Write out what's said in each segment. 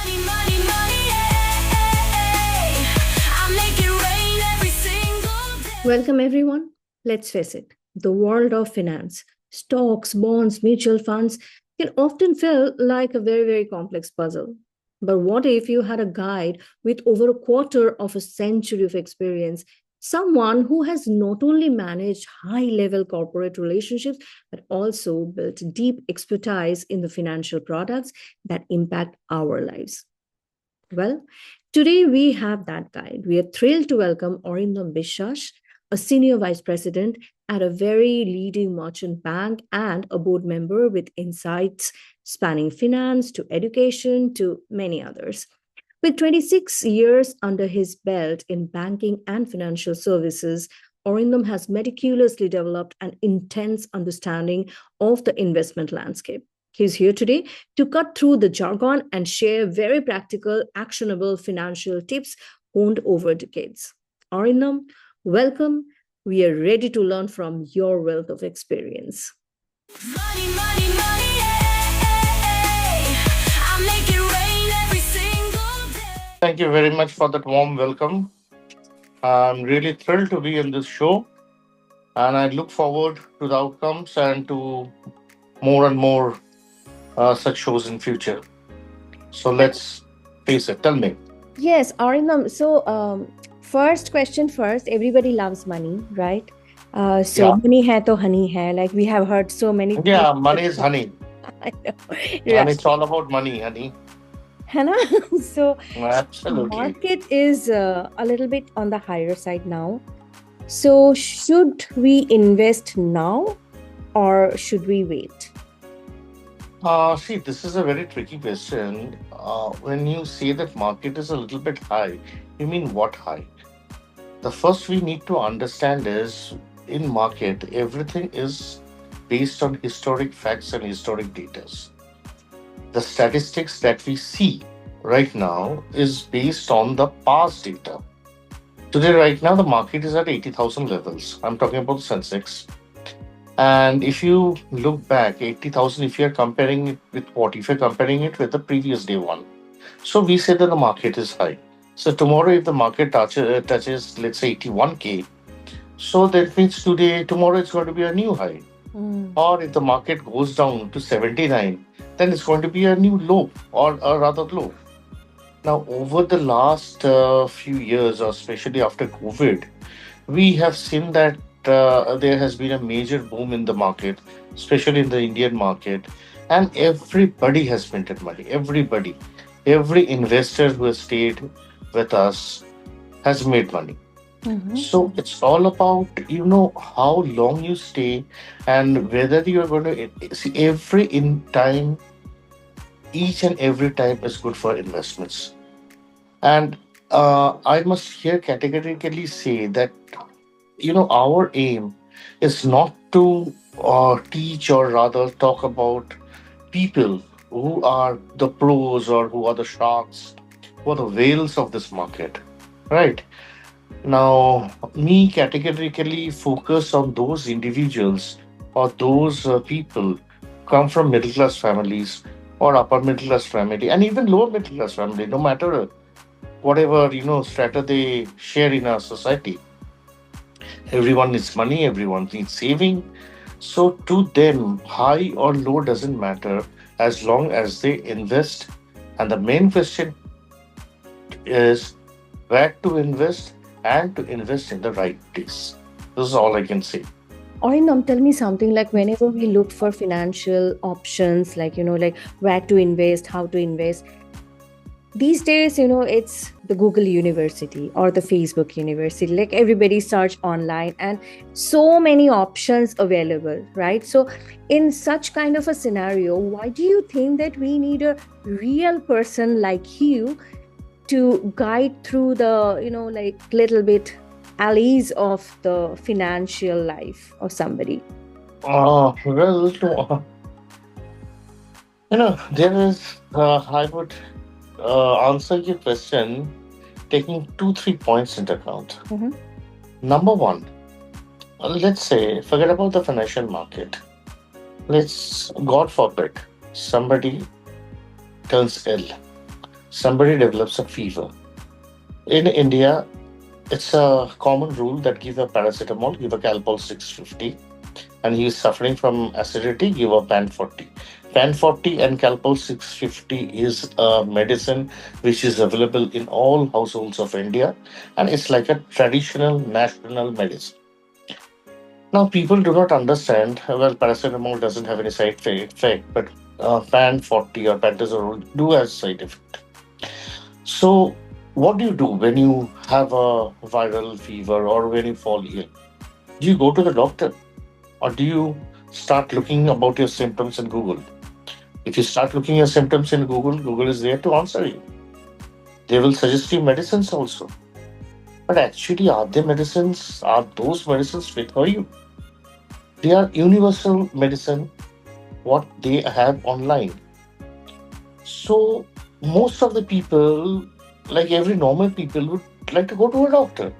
Money, money, money, yeah. I make it rain every single day. Welcome, everyone. Let's face it, the world of finance, stocks, bonds, mutual funds can often feel like a very complex puzzle. But what if you had a guide with over a quarter of a century of experience? Someone who has not only managed high level corporate relationships, but also built deep expertise in the financial products that impact our lives. Well, today we have that guide. We are thrilled to welcome Arindam Biswas, a senior vice president at a very leading merchant bank and a board member with insights spanning finance to education to many others. With 26 years under his belt in banking and financial services, Arindam has meticulously developed an intense understanding of the investment landscape. He's here today to cut through the jargon and share very practical, actionable financial tips honed over decades. Arindam, welcome. We are ready to learn from your wealth of experience. Money, money, money, yeah. I make it rain every single day. Thank you very much for that warm welcome. I'm really thrilled to be in this show, and I look forward to the outcomes and to more and more such shows in future. So let's face it. Tell me. Yes, Arindam. First question first. Everybody loves money, right? Yeah, Money hai to honey hai. Like we have heard so many things. yeah. Money is honey, I know. and Right. it's all about money, honey. है ना? So Absolutely. market is a little bit on the higher side now. So should we invest now or should we wait? See, this is a very tricky question. When you say that market is a little bit high, you mean what high? The first we need to understand is in market, everything is based on historic facts and historic data. The statistics that we see right now is based on the past data. Today, right now, the market is at 80,000 levels. I'm talking about Sensex. And if you look back, 80,000, if you're comparing it with what? If you're comparing it with the previous day one. So we say that the market is high. So tomorrow, if the market touches let's say 81K, so that means tomorrow it's going to be a new high. Mm. Or if the market goes down to 79, then it's going to be a new low or a rather low. Now, over the last few years, or especially after COVID, we have seen that there has been a major boom in the market, especially in the Indian market, and everybody has minted money. Everybody, every investor who has stayed with us has made money. Mhm. So it's all about how long you stay and whether you are going to see every in time, each and every time is good for investments. And I must here categorically say that our aim is not to teach or rather talk about people who are the pros or who are the sharks, who are the whales of this market, right? Now, me categorically focus on those individuals or those people come from middle class families or upper middle class family and even lower middle class family, no matter whatever strata they share in our society. Everyone needs money, everyone needs saving. So to them, high or low doesn't matter as long as they invest. And the main question is where to invest and to invest in the right place. This is all I can say. Arindam, tell me something like whenever we look for financial options, like, like where to invest, how to invest, these days, it's the Google University or the Facebook University. Like everybody search online and so many options available, right? So in such kind of a scenario, why do you think that we need a real person like you to guide through the, like little bit alleys of the financial life of somebody? Well, there is, I would answer your question taking two, 3 points into account. Mhm. Number one, let's say, forget about the financial market. Let's, God forbid, somebody turns ill. Somebody develops a fever. In India, it's a common rule that give a paracetamol, give a Calpol 650, and he is suffering from acidity, give a Pan 40. Pan 40 and Calpol 650 is a medicine which is available in all households of India, and it's like a traditional national medicine. Now, people do not understand. Well, paracetamol doesn't have any side effect, but Pan 40 or pantozole do have side effect. So, what do you do when you have a viral fever or when you fall ill? Do you go to the doctor or do you start looking about your symptoms in Google? If you start looking at symptoms in Google, Google is there to answer you. They will suggest you medicines also. But actually, are they medicines? Are those medicines fit for you? They are universal medicine, what they have online. So, most of the people, like every normal people, would like to go to a doctor.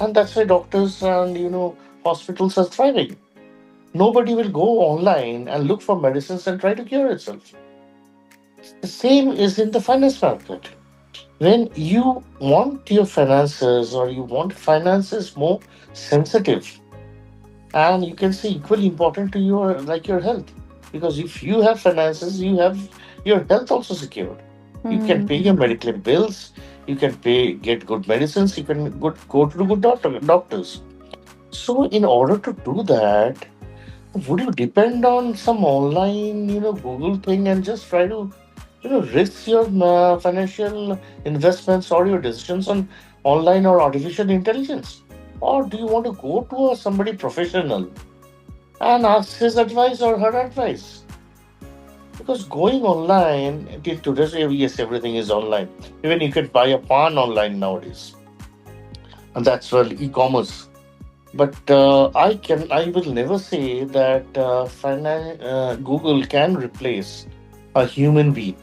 And that's why doctors and, hospitals are thriving. Nobody will go online and look for medicines and try to cure itself. The same is in the finance market. When you want your finances or you want finances more sensitive and you can say equally important to your like your health. Because if you have finances, you have your health also secured. You can pay your medical bills, you can get good medicines, you can go to good doctors. So in order to do that, would you depend on some online, Google thing and just try to, risk your financial investments or your decisions on online or artificial intelligence? Or do you want to go to somebody professional and ask his advice or her advice? Because going online, till today's day, yes, everything is online. Even you can buy a pan online nowadays. And that's well e-commerce. But I will never say that Google can replace a human being.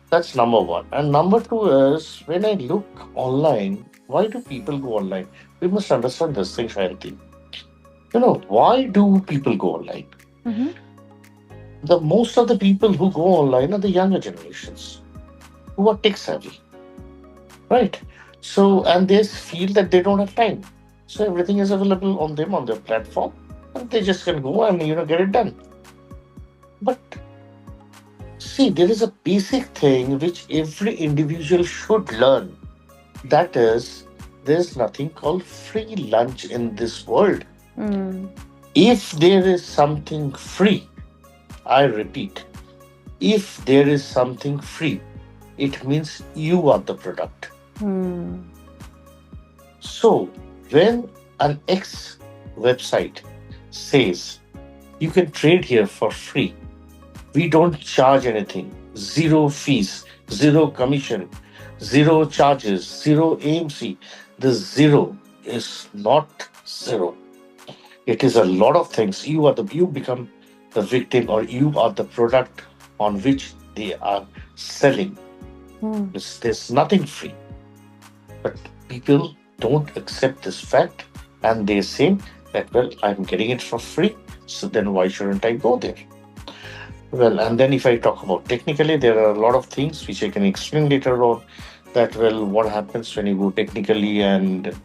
That's number one. And number two is when I look online, why do people go online? We must understand this thing, Shanti. Why do people go online? Mm-hmm. The most of the people who go online are the younger generations who are tech savvy, right? So, and they feel that they don't have time. So everything is available on them on their platform, and they just can go and get it done. But see, there is a basic thing which every individual should learn. That is, there's nothing called free lunch in this world. Mm. If there is something free, I repeat, if there is something free, it means you are the product. Mm. So, when an X website says you can trade here for free, we don't charge anything, zero fees, zero commission, zero charges, zero AMC. The zero is not zero. It is a lot of things. You become the victim or you are the product on which they are selling. Mm. There's nothing free. But people don't accept this fact and they say that, well, I'm getting it for free, so then why shouldn't I go there? Well, and then if I talk about technically, there are a lot of things which I can explain later on that, well, what happens when you go technically and,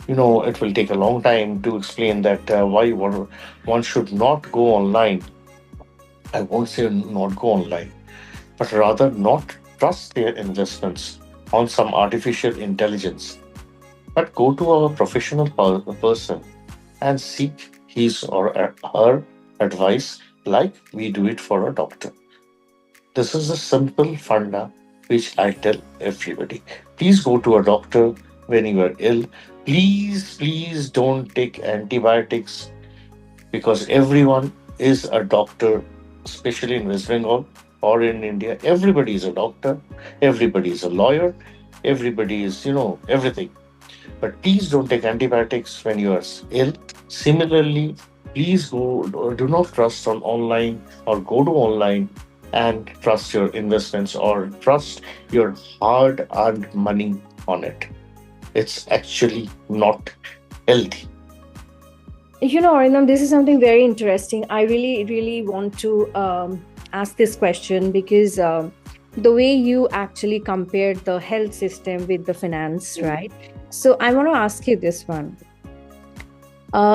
it will take a long time to explain that why one should not go online. I won't say not go online, but rather not trust their investments on some artificial intelligence, but go to a professional person and seek his or her advice like we do it for a doctor. This is a simple funda which I tell everybody. Please go to a doctor when you are ill. Please don't take antibiotics because everyone is a doctor, especially in West Bengal or in India. Everybody is a doctor, everybody is a lawyer, everybody is, everything. But please don't take antibiotics when you are ill. Similarly, please do not trust on online or go to online and trust your investments or trust your hard earned money on it. It's actually not healthy. Arindam, this is something very interesting. I really, really want to ask this question because the way you actually compared the health system with the finance, right? So I want to ask you this one.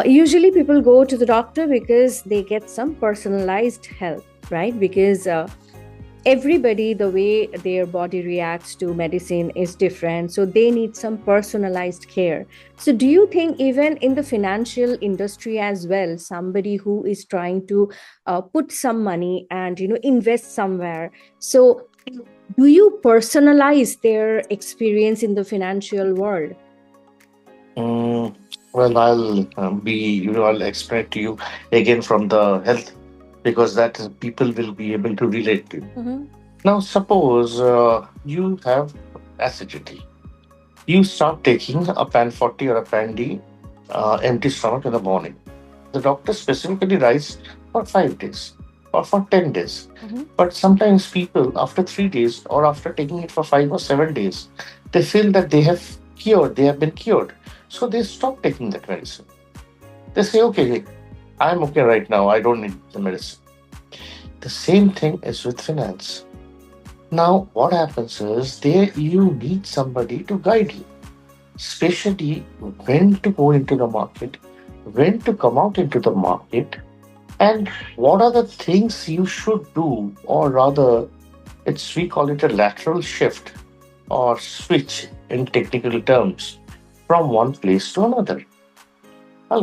Usually people go to the doctor because they get some personalized help, right? Because everybody, the way their body reacts to medicine is different, so they need some personalized care. So do you think even in the financial industry as well, somebody who is trying to put some money and invest somewhere, so do you personalize their experience in the financial world? Mm, well, I'll explain it to you again from the health, because people will be able to relate to. Mm-hmm. Now, suppose you have acidity. You start taking a pan 40 or a pan D empty stomach in the morning. The doctor specifically writes for 5 days or for 10 days. Mm-hmm. But sometimes people, after 3 days or after taking it for 5 or 7 days, they feel that they have been cured. So they stop taking that medicine. They say, okay, I'm okay right now. I don't need the medicine. The same thing is with finance. Now, what happens is there you need somebody to guide you, especially when to go into the market, when to come out into the market, and what are the things you should do, or rather, we call it a lateral shift or switch in technical terms from one place to another. Now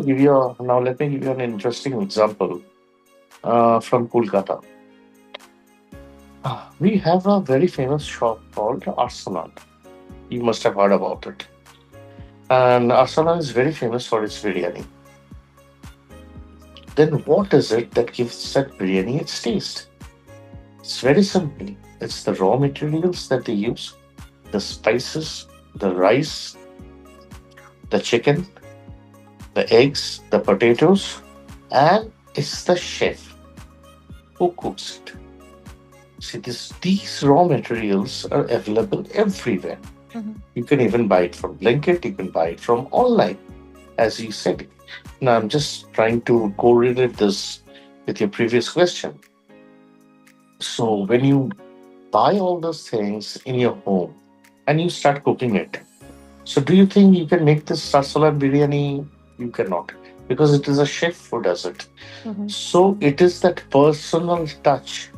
let me give you an interesting example from Kolkata. We have a very famous shop called Arsenal. You must have heard about it. And Arsenal is very famous for its biryani. Then what is it that gives that biryani its taste? It's very simple. It's the raw materials that they use, the spices, the rice, the chicken, the eggs, the potatoes, and it's the chef who cooks it. See, these raw materials are available everywhere. Mm-hmm. You can even buy it from Blinkit, you can buy it from online, as you said. Now, I'm just trying to correlate this with your previous question. So, when you buy all those things in your home and you start cooking it, so do you think you can make this sarsalan biryani? You cannot, because it is a chef who does it. Mm-hmm. So, it is that personal touch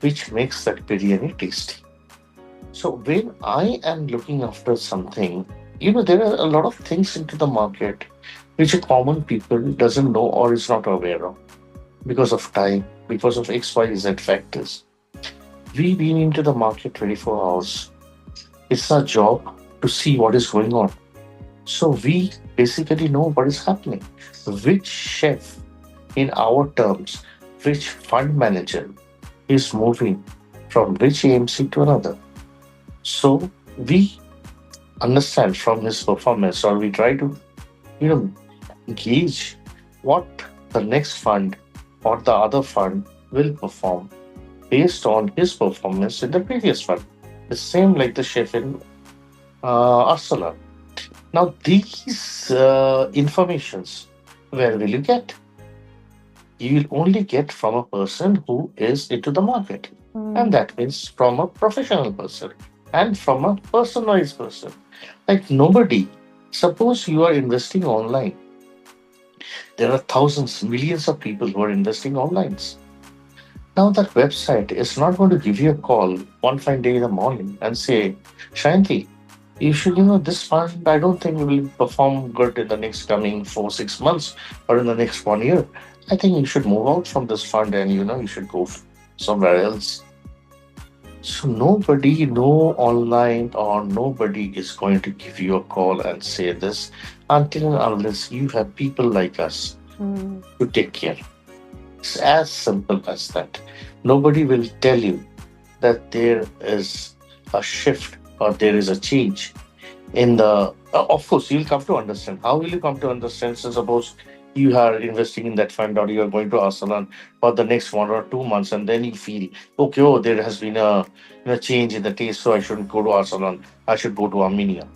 which makes that biryani tasty. So when I am looking after something, there are a lot of things into the market which a common people doesn't know or is not aware of because of time, because of X, Y, Z factors. We've been into the market 24 hours. It's our job to see what is going on. So we basically know what is happening. Which chef, in our terms, which fund manager is moving from which AMC to another. So we understand from his performance, or we try to, you know, gauge what the next fund or the other fund will perform based on his performance in the previous fund. The same like the chef in Arsenal. Now, these informations, where will you get? You will only get from a person who is into the market. And that means from a professional person and from a personalized person. Like nobody, suppose you are investing online. There are thousands, millions of people who are investing online. Now that website is not going to give you a call one fine day in the morning and say, Shanti, you should, this fund, I don't think will perform good in the next coming 4, 6 months or in the next 1 year. I think you should move out from this fund and, you should go somewhere else. So nobody, no online or nobody is going to give you a call and say this until and unless you have people like us to take care. It's as simple as that. Nobody will tell you that there is a shift or there is a change in the. Of course, you'll come to understand. How will you come to understand? So, suppose you are investing in that fund or you are going to Asalan for the next 1 or 2 months, and then you feel, okay, oh, there has been a change in the taste, so I shouldn't go to Asalan. I should go to Armenia.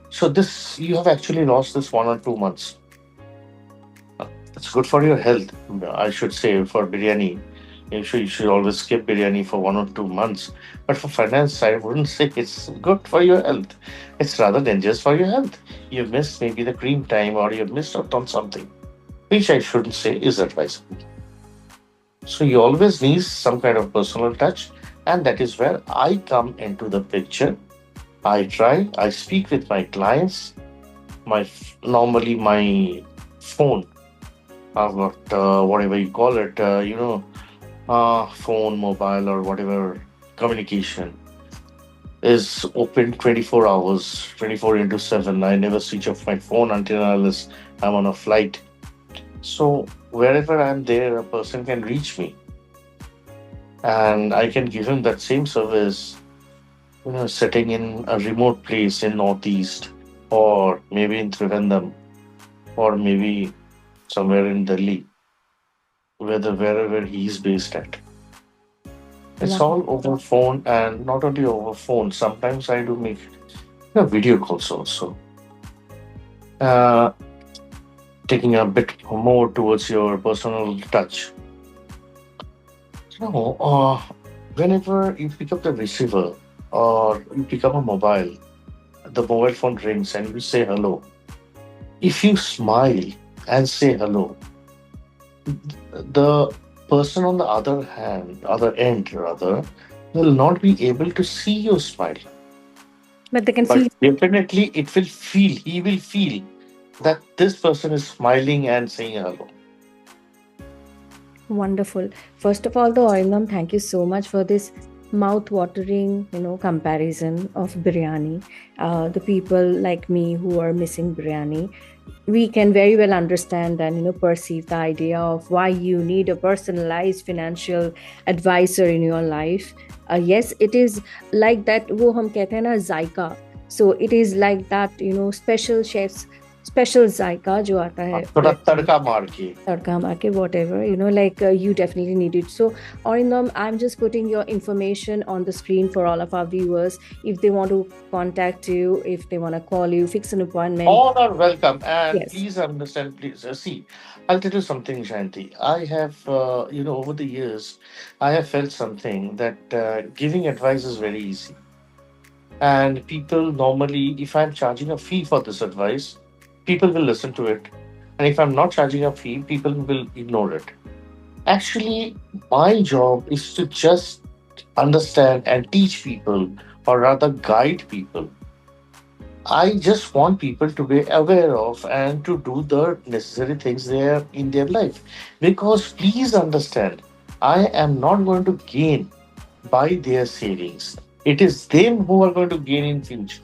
So, this you have actually lost this 1 or 2 months. It's good for your health, I should say, for biryani. You should always skip biryani for 1 or 2 months. But for finance, I wouldn't say it's good for your health. It's rather dangerous for your health. You've missed maybe the cream time or you've missed out on something, which I shouldn't say is advisable. So you always need some kind of personal touch, and that is where I come into the picture. I speak with my clients. Normally my phone, I've got whatever you call it, phone, mobile, or whatever communication is open 24 hours, 24 into 7. I never switch off my phone until unless I'm on a flight. So wherever I'm there, a person can reach me, and I can give him that same service, sitting in a remote place in Northeast, or maybe in Trivandrum, or maybe somewhere in Delhi, wherever he's based at. It's Wow. all over phone, and not only over phone. Sometimes I do make video calls also. Uh, Taking a bit more towards your personal touch. No, whenever you pick up the receiver or you pick up a mobile, the mobile phone rings and you say hello. If you smile and say hello, the person on the other end rather, will not be able to see you smile. But they can But feel. definitely he will feel that this person is smiling and saying hello. Wonderful. First of all, the Arindam, thank you so much for this mouth-watering, comparison of biryani. The people like me who are missing biryani, we can very well understand and perceive the idea of why you need a personalized financial advisor in your life. Yes, it is like that. वो हम कहते हैं ना जायका. So it is like that, special chef's special जायका जो आता है थोड़ा biryani. तड़का मार के. Tadka marke, whatever, like you definitely need it. So, Arindam, I'm just putting your information on the screen for all of our viewers. If they want to contact you, if they want to call you, fix an appointment. All are welcome, and Yes. please understand. Please see, I'll tell you something, Shanti. I have, over the years, I have felt something that giving advice is very easy, and people normally, if I'm charging a fee for this advice, people will listen to it, and if I'm not charging a fee, people will ignore it. Actually, my job is to just understand and teach people, or rather guide people. I just want people to be aware of and to do the necessary things there in their life. Because please understand, I am not going to gain by their savings. It is them who are going to gain in future.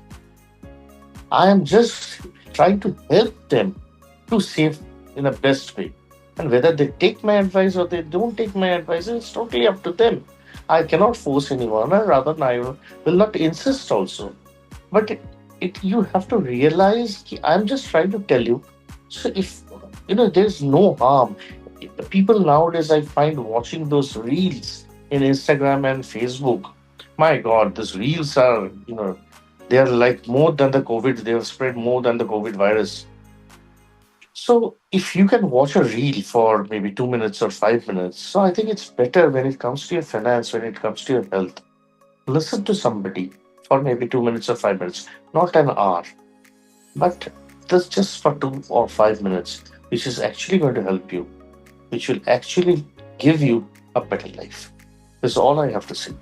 I am just trying to help them to save in a best way. And whether they take my advice or they don't take my advice, it's totally up to them. I cannot force anyone, or rather, I will not insist also. But you have to realize ki I'm just trying to tell you. So if there's no harm. People nowadays I find watching those reels in Instagram and Facebook. My God, these reels are they are like more than the COVID. They have spread more than the COVID virus. So if you can watch a reel for maybe 2 minutes or 5 minutes, so I think it's better when it comes to your finance, when it comes to your health. Listen to somebody for maybe 2 minutes or 5 minutes, not an hour, but this just for 2 or 5 minutes, which is actually going to help you, which will actually give you a better life. That's all I have to say.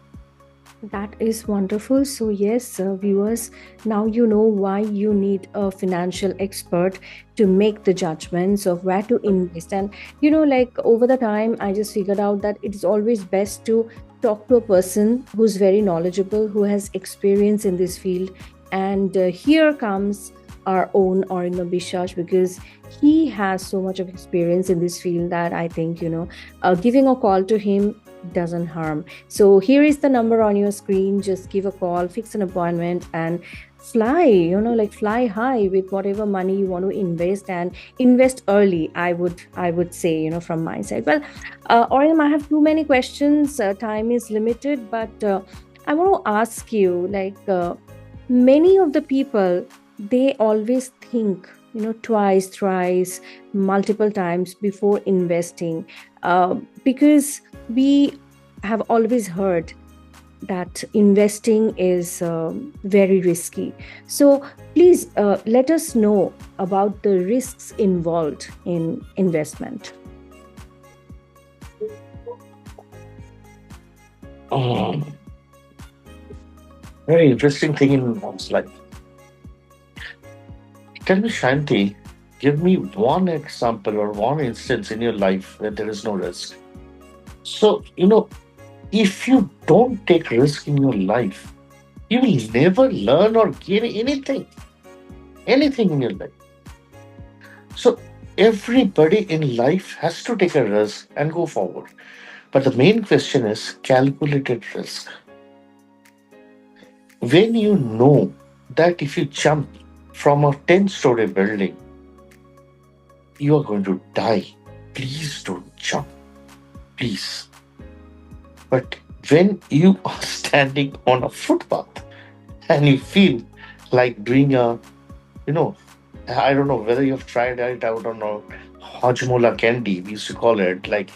That is wonderful. So, yes, viewers, now you know why you need a financial expert to make the judgments of where to invest. And, like over the time, I just figured out that it is always best to talk to a person who's very knowledgeable, who has experience in this field. And here comes our own Arindam Biswas, because he has so much of experience in this field that I think, giving a call to him doesn't harm. So here is the number on your screen. Just give a call, fix an appointment, and fly, like fly high with whatever money you want to invest, and invest early. I would say, from my side. Well, Oriam, I have too many questions. Time is limited, but I want to ask you, like, many of the people, they always think, twice, thrice, multiple times before investing, because we have always heard that investing is very risky. So please let us know about the risks involved in investment. Mm, very interesting thing in one's life. Tell me, Shanti, give me one example or one instance in your life where there is no risk. So, if you don't take risk in your life, you will never learn or gain anything in your life. So, everybody in life has to take a risk and go forward. But the main question is calculated risk. When you know that if you jump from a 10-story building, you are going to die, please don't jump. Please. But when you are standing on a footpath and you feel like doing you know, I don't know whether you've tried it out or not. Hajmola candy, we used to call it. Like,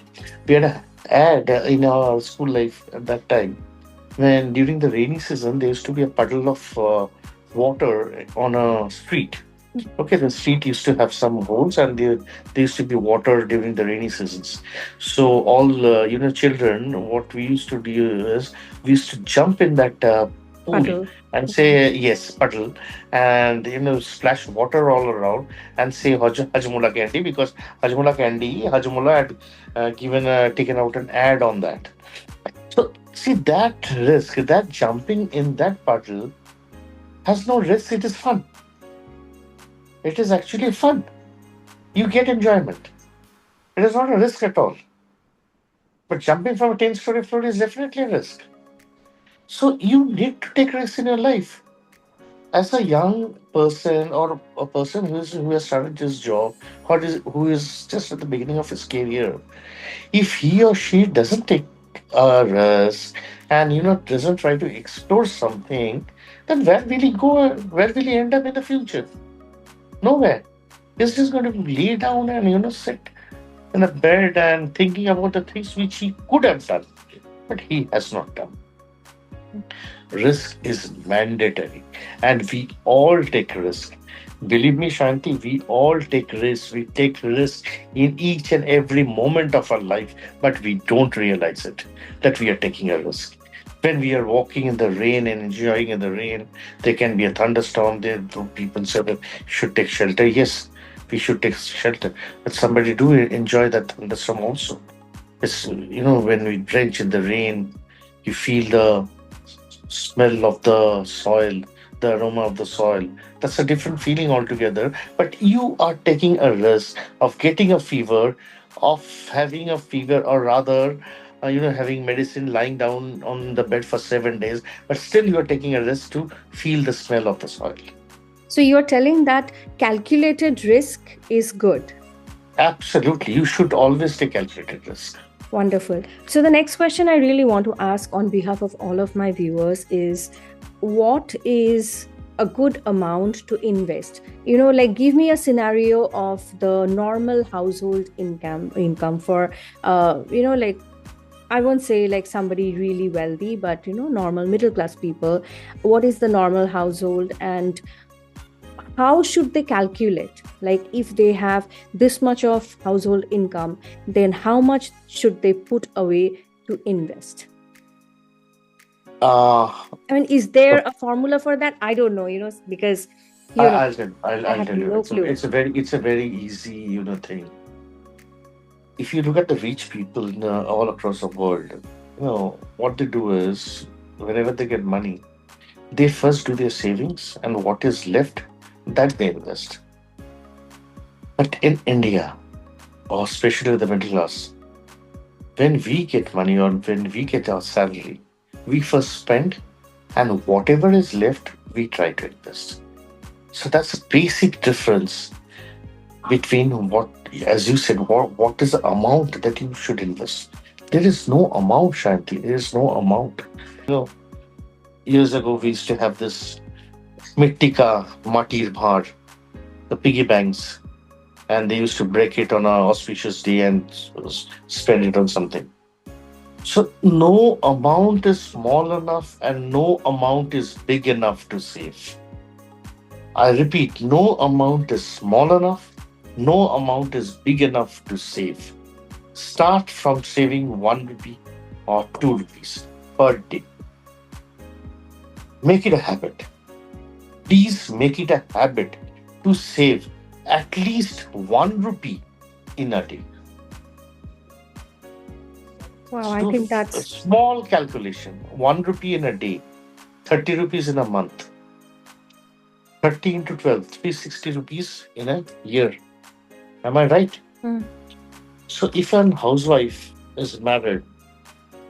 we had an ad in our school life at that time when during the rainy season there used to be a puddle of water on a street. Okay, the street used to have some holes, and there used to be water during the rainy seasons. So all children, what we used to do is we used to jump in that pool Puddle. and Okay. say yes, puddle, and splash water all around and say Hajmola candy, because Hajmola had given taken out an ad on that. So see, that risk, that jumping in that puddle has no risk. It is fun. It is actually fun. You get enjoyment. It is not a risk at all. But jumping from a 10-story floor is definitely a risk. So you need to take risks in your life. As a young person or a person who has started this job, who is just at the beginning of his career, if he or she doesn't take a risk and doesn't try to explore something, then where will he go? Where will he end up in the future? Nowhere. He's just going to lay down and sit in a bed and thinking about the things which he could have done, but he has not done. Risk is mandatory, and we all take risk. Believe me, Shanti, we all take risks. We take risks in each and every moment of our life, but we don't realize it that we are taking a risk. When we are walking in the rain and enjoying in the rain, there can be a thunderstorm. There, people say that should take shelter. Yes, we should take shelter, but somebody do enjoy that thunderstorm also. It's when we drench in the rain, you feel the smell of the soil, the aroma of the soil. That's a different feeling altogether. But you are taking a risk of getting a fever, of having a fever, or rather, having medicine lying down on the bed for 7 days. But still, you are taking a risk to feel the smell of the soil. So you're telling that calculated risk is good. Absolutely, you should always take calculated risk. Wonderful. So the next question I really want to ask on behalf of all of my viewers is, what is a good amount to invest? Like, give me a scenario of the normal household income for like, I won't say like somebody really wealthy, but normal middle class people. What is the normal household, and how should they calculate? Like, if they have this much of household income, then how much should they put away to invest? Uh, I mean, is there a formula for that? I don't know, because I I'll have tell you. no clue. It's a very easy thing. If you look at the rich people all across the world, what they do is whenever they get money, they first do their savings, and what is left, that they invest. But in India, or especially the middle class, when we get money or when we get our salary, we first spend, and whatever is left, we try to invest. So that's a basic difference between what, as you said, what is the amount that you should invest. There is no amount, Shanti. There is no amount. You know, years ago we used to have this Mittika Matir Bhar, the piggy banks, and they used to break it on a auspicious day and spend it on something. So no amount is small enough and no amount is big enough to save. I repeat, no amount is small enough, no amount is big enough to save. Start from saving 1 rupee or 2 rupees per day. Make it a habit. Please make it a habit to save at least 1 rupee in a day. Wow, So I do think a that's small calculation, 1 rupee in a day, 30 rupees in a month, 30 into 12, 360 rupees in a year. Am I right? mm, So if a housewife is married,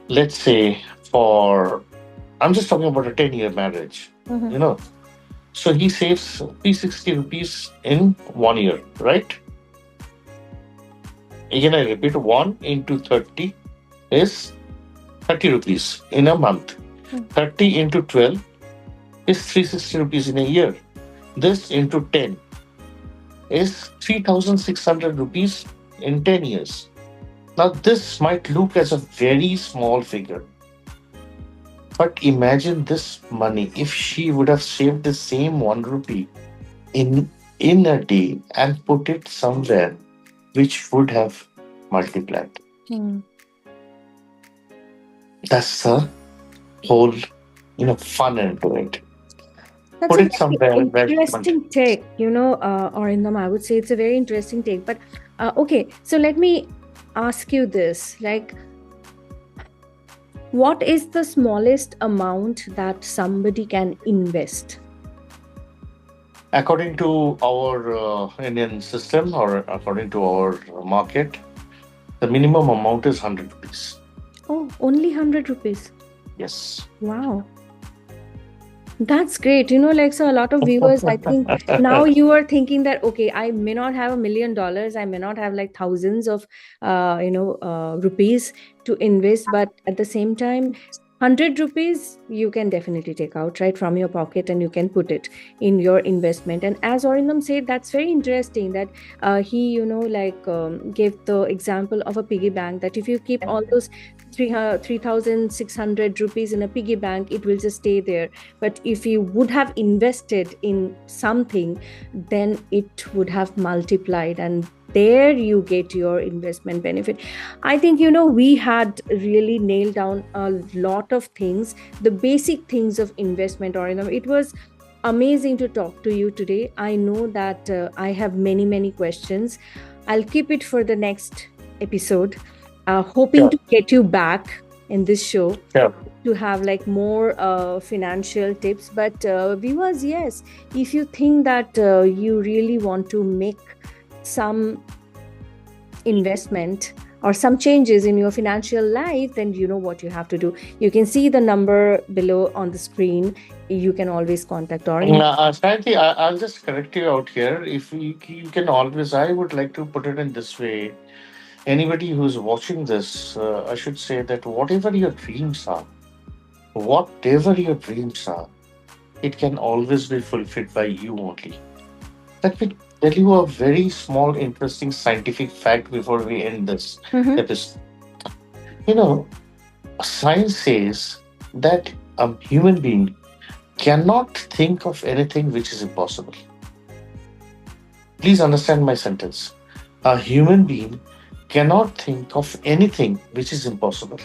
let's say for, I'm just talking about a 10-year marriage, mhm. you know, so he saves 360 rupees in 1 year, right? Again, I repeat, 1 into 30 is 30 rupees in a month. Mm. 30 into 12 is 360 rupees in a year. This into 10 is 3,600 rupees in 10 years. Now, this might look as a very small figure, but imagine this money if she would have saved the same 1 rupee in a day and put it somewhere which would have multiplied. Mm. That's the whole, fun into it. That's Put a it very somewhere where it interesting multiplies. take, Arindam. I would say it's a very interesting take. But okay, so let me ask you this: like, what is the smallest amount that somebody can invest? According to our Indian system or according to our market, the minimum amount is 100 rupees. Oh, only 100 rupees. Yes. Wow. That's great. Like, so a lot of viewers, I think now you are thinking that, okay, I may not have $1 million, I may not have like thousands of, rupees to invest, but at the same time, 100 rupees you can definitely take out right from your pocket and you can put it in your investment. And as Orindam said, that's very interesting that he, like gave the example of a piggy bank, that if you keep all those 3,600 rupees in a piggy bank, it will just stay there. But if you would have invested in something, then it would have multiplied, and there you get your investment benefit. I think, we had really nailed down a lot of things, the basic things of investment. Or it was amazing to talk to you today. I know that I have many many questions. I'll keep it for the next episode, hoping Sure. to get you back in this show Sure. to have like more financial tips. But viewers, yes, if you think that you really want to make some investment or some changes in your financial life, then you know what you have to do. You can see the number below on the screen. You can always contact or in. Shanti, I'll just correct you out here. If you can always, I would like to put it in this way. Anybody who's watching this, I should say that whatever your dreams are, it can always be fulfilled by you only. Let me tell you a very small, interesting scientific fact before we end this Mhm. episode. You know, science says that a human being cannot think of anything which is impossible. Please understand my sentence. A human being cannot think of anything which is impossible.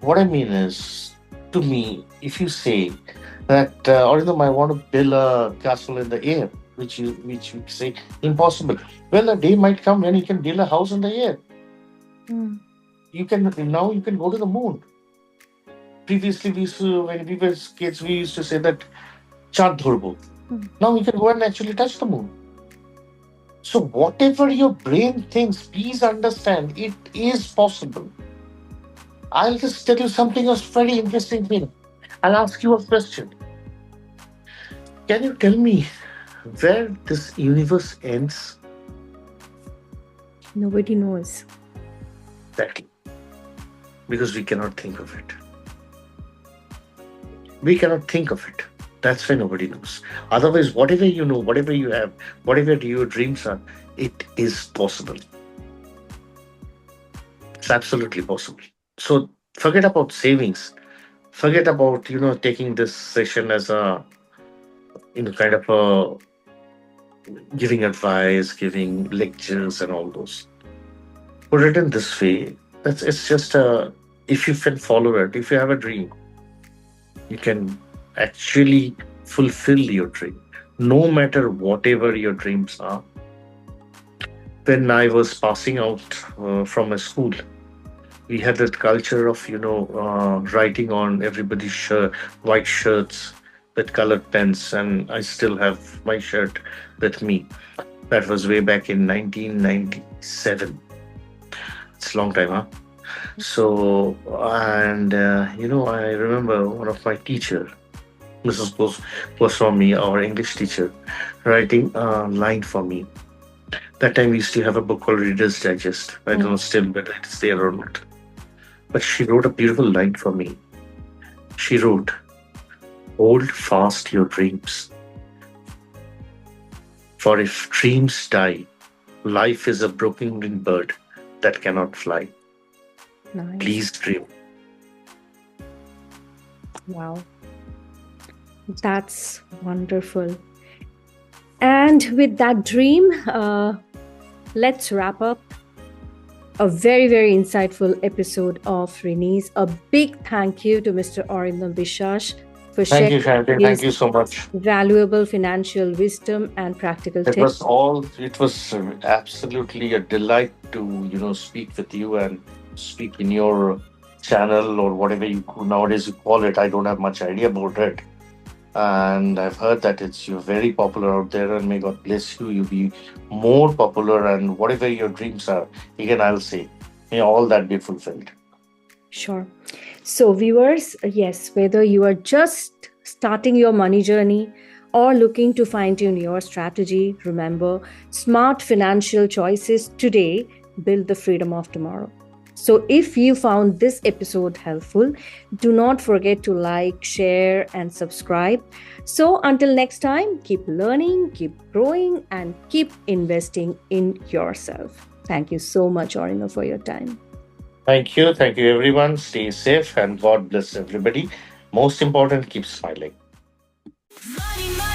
What I mean is, to me, if you say that, Arindam, I want to build a castle in the air, which you say impossible. Well, a day might come when you can build a house in the air. Mm. You can go to the moon. Previously, when we were kids, we used to say that Chand Dhurbo. Mm. Now we can go and actually touch the moon. So whatever your brain thinks, please understand it is possible. I'll just tell you something else very interesting thing. I'll ask you a question. Can you tell me where this universe ends? Nobody knows. Exactly. Because we cannot think of it. We cannot think of it. That's why nobody knows. Otherwise, whatever you know, whatever you have, whatever your dreams are, it is possible. It's absolutely possible. So Forget about savings. Forget about, taking this session as a, kind of a giving advice, giving lectures and all those. Put it in this way. It's just a, if you can follow it, if you have a dream, you can actually fulfill your dream. No matter whatever your dreams are. When I was passing out from a school, we had that culture of writing on everybody's white shirts with colored pens, and I still have my shirt with me. That was way back in 1997. It's a long time, huh? So, and I remember one of my teacher, Mrs. Goswami, our English teacher, writing a line for me. That time we used to have a book called Reader's Digest. I don't know still whether it's there or not. But she wrote a beautiful line for me. She wrote, "Hold fast your dreams. For if dreams die, life is a broken winged bird that cannot fly. Nice. Please dream." Wow. That's wonderful. And with that dream, let's wrap up a very, very insightful episode of Rini's. A big thank you to Mr. Arindam Biswas for Thank sharing you, Shanti. his Thank you so much. valuable financial wisdom and practical It tips. was all. It was absolutely a delight to speak with you and speak in your channel or whatever you nowadays you call it. I don't have much idea about it, and I've heard that you're very popular out there. And may God bless you. You be more popular, and whatever your dreams are, again I'll say, may all that be fulfilled. Sure. So, viewers, yes, whether you are just starting your money journey or looking to fine tune your strategy, remember smart financial choices today build the freedom of tomorrow. So, if you found this episode helpful, do not forget to like, share, and subscribe. So, until next time, keep learning, keep growing, and keep investing in yourself. Thank you so much, Orino, for your time. Thank you. Thank you, everyone. Stay safe and God bless everybody. Most important, keep smiling. Money, money.